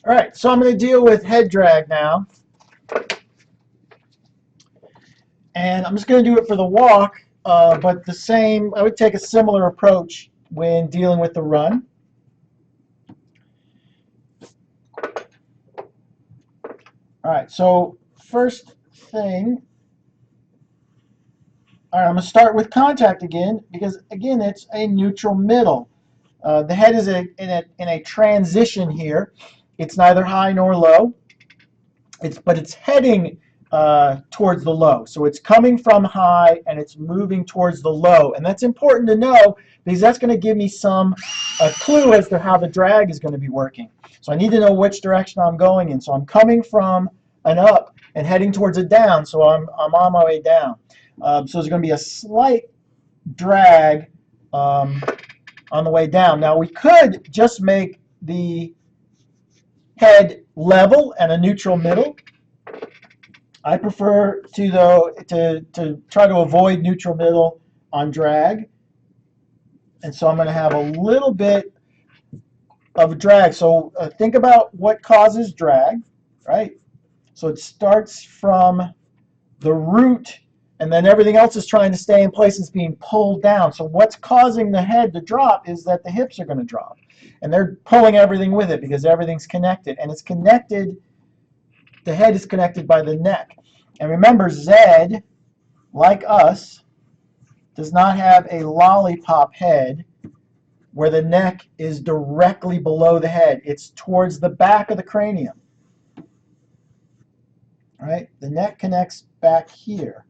All right, so I'm going to deal with head drag now. And I'm just going to do it for the walk, but the same, I would take a similar approach when dealing with the run. All right, so first thing, all right, I'm going to start with contact again because, again, it's a neutral middle. The head is in a transition here. It's neither high nor low, but it's heading towards the low. So it's coming from high and it's moving towards the low. And that's important to know because that's going to give me a clue as to how the drag is going to be working. So I need to know which direction I'm going in. So I'm coming from an up and heading towards a down. So I'm on my way down. So there's going to be a slight drag on the way down. Now we could just make the head level and a neutral middle. I prefer to try to avoid neutral middle on drag. And so I'm going to have a little bit of drag. So think about what causes drag, right? So it starts from the root and then everything else is trying to stay in place. It's being pulled down. So what's causing the head to drop is that the hips are going to drop. And they're pulling everything with it because everything's connected. And it's connected, the head is connected by the neck. And remember, Z, like us, does not have a lollipop head where the neck is directly below the head. It's towards the back of the cranium. All right? The neck connects back here,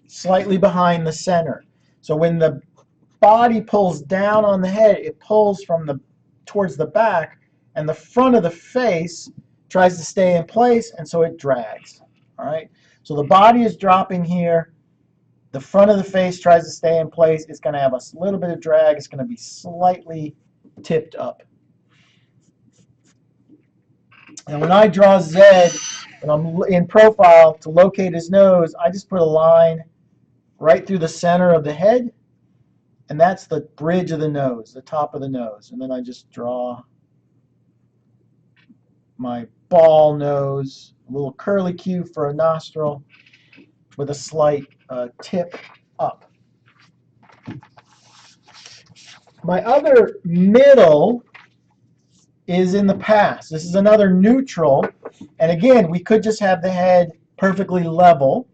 slightly behind the center. So when the body pulls down on the head, it pulls from towards the back, and the front of the face tries to stay in place, and so it drags. All right? So the body is dropping here. The front of the face tries to stay in place. It's going to have a little bit of drag. It's going to be slightly tipped up. And when I draw Z, and I'm in profile to locate his nose, I just put a line right through the center of the head, and that's the bridge of the nose, the top of the nose. And then I just draw my ball nose, a little curlicue for a nostril with a slight tip up. My other middle is in the past. This is another neutral. And again, we could just have the head perfectly level.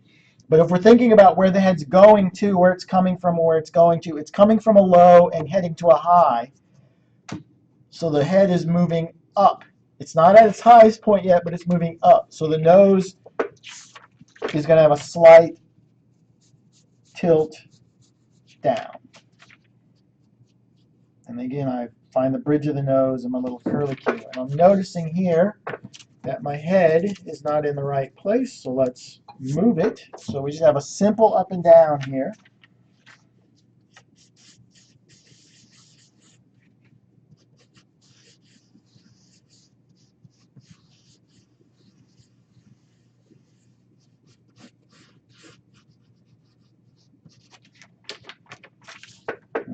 But if we're thinking about where the head's going to, where it's coming from, where it's going to, it's coming from a low and heading to a high. So the head is moving up. It's not at its highest point yet, but it's moving up. So the nose is going to have a slight tilt down. And again, I find the bridge of the nose and my little curlicue. And I'm noticing here that my head is not in the right place, so let's move it. So we just have a simple up and down here.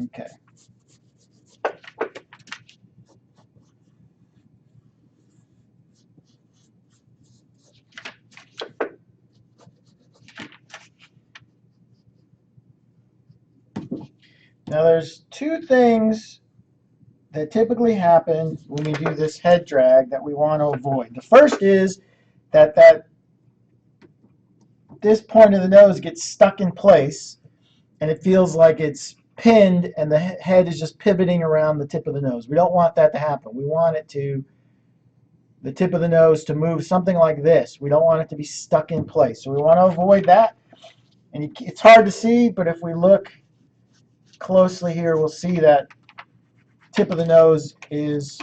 Okay. Now there's two things that typically happen when we do this head drag that we want to avoid. The first is that this point of the nose gets stuck in place and it feels like it's pinned and the head is just pivoting around the tip of the nose. We don't want that to happen. We want the tip of the nose to move something like this. We don't want it to be stuck in place. So we want to avoid that. And it's hard to see, but if we look closely here, we'll see that tip of the nose is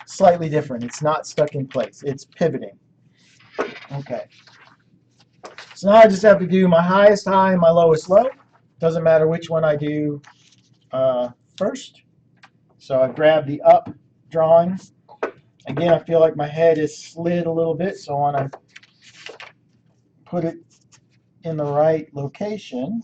slightly different. It's not stuck in place. It's pivoting. Okay. So now I just have to do my highest high and my lowest low. Doesn't matter which one I do first. So I grab the up drawing. Again, I feel like my head is slid a little bit, so I want to put it in the right location.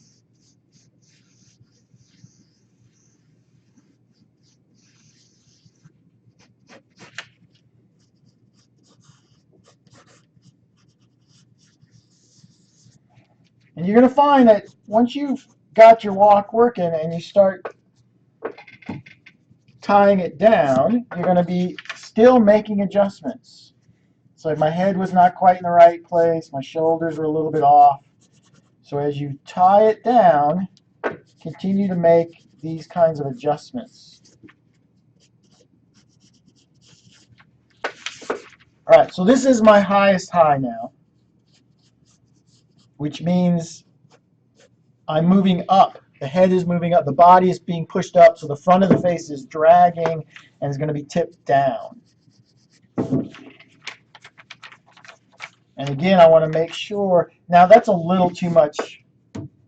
And you're going to find that once you've got your walk working and you start tying it down, you're going to be still making adjustments. So my head was not quite in the right place. My shoulders were a little bit off. So as you tie it down, continue to make these kinds of adjustments. All right, so this is my highest high now, which means I'm moving up. The head is moving up. The body is being pushed up, so the front of the face is dragging and is going to be tipped down. And again, I want to make sure. Now that's a little too much.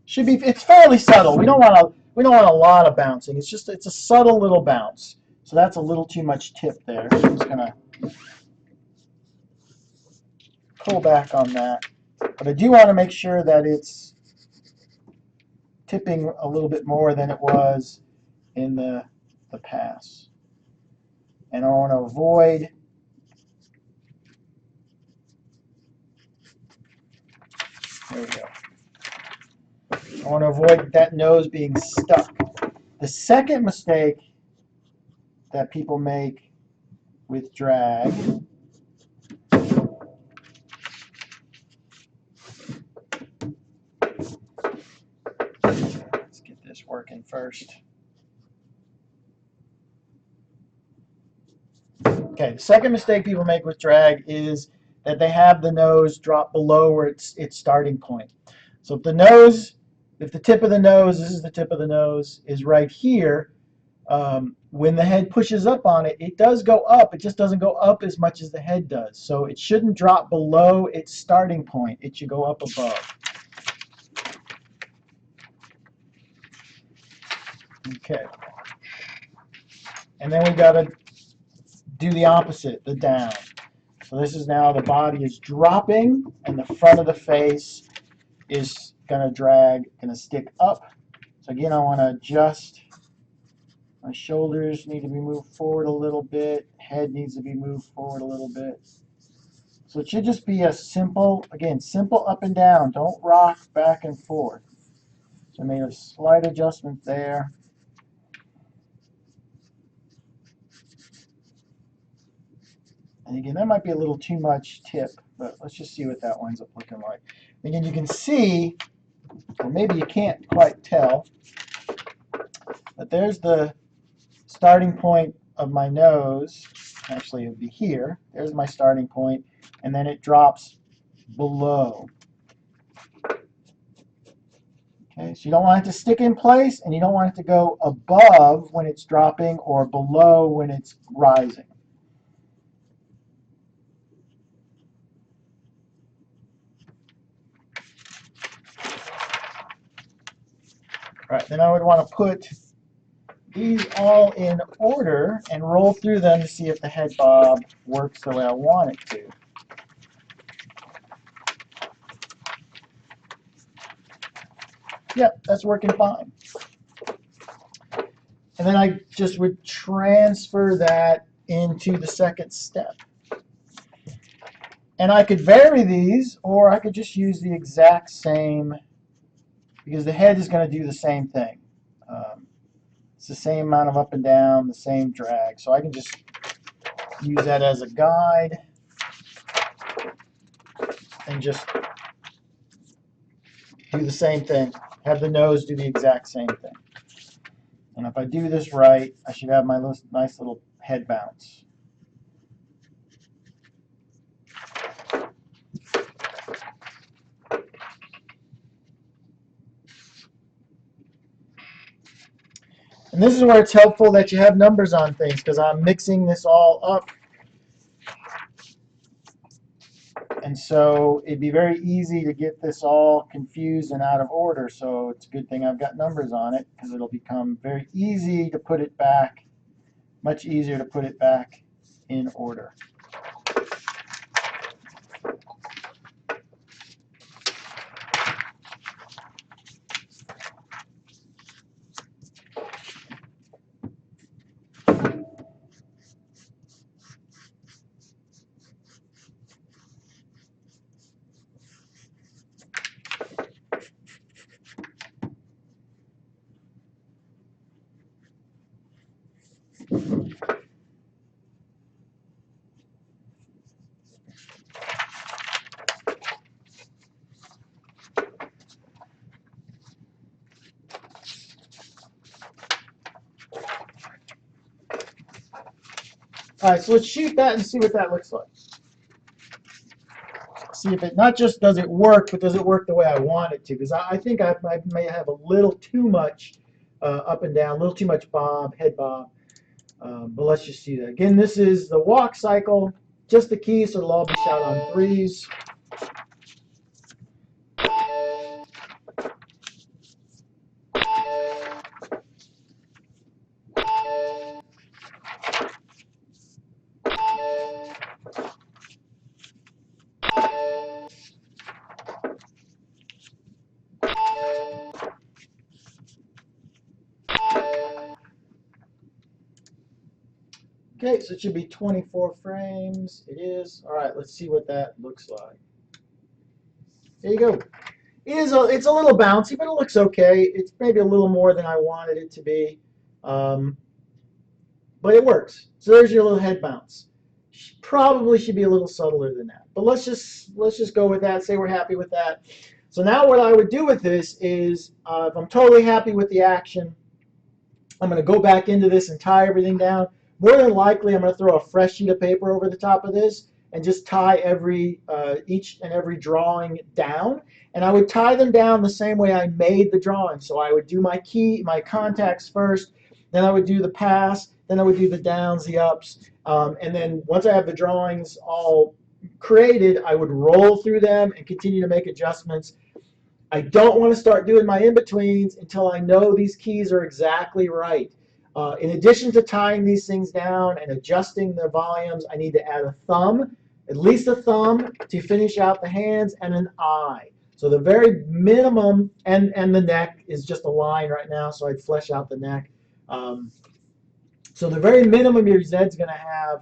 Should be. It's fairly subtle. We don't want a lot of bouncing. It's a subtle little bounce. So that's a little too much tip there. So I'm just going to pull back on that. But I do want to make sure that it's tipping a little bit more than it was in the pass. And I want to avoid there we go. I want to avoid that nose being stuck. The second mistake that people make with drag let's get this working first. Okay, the second mistake people make with drag is that they have the nose drop below where its starting point. So if the tip of the nose, this is the tip of the nose, is right here, when the head pushes up on it, it does go up. It just doesn't go up as much as the head does. So it shouldn't drop below its starting point. It should go up above. Okay. And then we've got to do the opposite, the down. So this is now the body is dropping and the front of the face is going to drag, going to stick up. So again, I want to adjust. My shoulders need to be moved forward a little bit. Head needs to be moved forward a little bit. So it should just be a simple, again, simple up and down. Don't rock back and forth. So I made a slight adjustment there. And again, that might be a little too much tip, but let's just see what that winds up looking like. Again, you can see, or maybe you can't quite tell, but there's the starting point of my nose. Actually, it would be here. There's my starting point, and then it drops below. Okay, so you don't want it to stick in place, and you don't want it to go above when it's dropping or below when it's rising. All right, then I would want to put these all in order and roll through them to see if the head bob works the way I want it to. Yep, that's working fine. And then I just would transfer that into the second step. And I could vary these, or I could just use the exact same, because the head is going to do the same thing. It's the same amount of up and down, the same drag. So I can just use that as a guide and just do the same thing. Have the nose do the exact same thing. And if I do this right, I should have my nice little head bounce. And this is where it's helpful that you have numbers on things, because I'm mixing this all up. And so it'd be very easy to get this all confused and out of order. So it's a good thing I've got numbers on it, because it'll become very easy to put it back, much easier to put it back in order. All right, so let's shoot that and see what that looks like. See if it not just does it work, but does it work the way I want it to? Because I think I may have a little too much up and down, a little too much bob, head bob. But let's just see that. Again, this is the walk cycle, just the keys, so it'll all be shot on threes. Okay, so it should be 24 frames. It is. All right, let's see what that looks like. There you go. It's a little bouncy, but it looks okay. It's maybe a little more than I wanted it to be, but it works. So there's your little head bounce. Probably should be a little subtler than that, but let's just go with that. Say we're happy with that. So now what I would do with this is, if I'm totally happy with the action, I'm going to go back into this and tie everything down. More than likely, I'm going to throw a fresh sheet of paper over the top of this and just tie each and every drawing down. And I would tie them down the same way I made the drawing. So I would do my contacts first, then I would do the pass, then I would do the downs, the ups, and then once I have the drawings all created, I would roll through them and continue to make adjustments. I don't want to start doing my in-betweens until I know these keys are exactly right. In addition to tying these things down and adjusting the volumes, I need to add a thumb, at least a thumb, to finish out the hands, and an eye. So the very minimum, and the neck is just a line right now, so I'd flesh out the neck. So the very minimum your Zed's going to have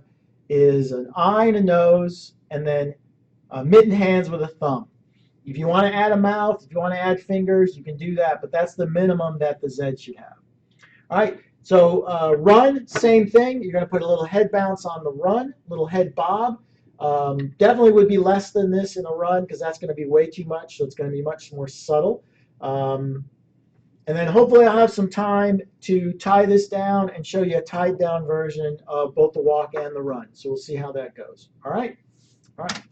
is an eye and a nose, and then mitten hands with a thumb. If you want to add a mouth, if you want to add fingers, you can do that, but that's the minimum that the Zed should have. All right, so run, same thing. You're going to put a little head bounce on the run, little head bob. Definitely would be less than this in a run because that's going to be way too much, so it's going to be much more subtle. And then hopefully I'll have some time to tie this down and show you a tied down version of both the walk and the run. So we'll see how that goes. All right? All right.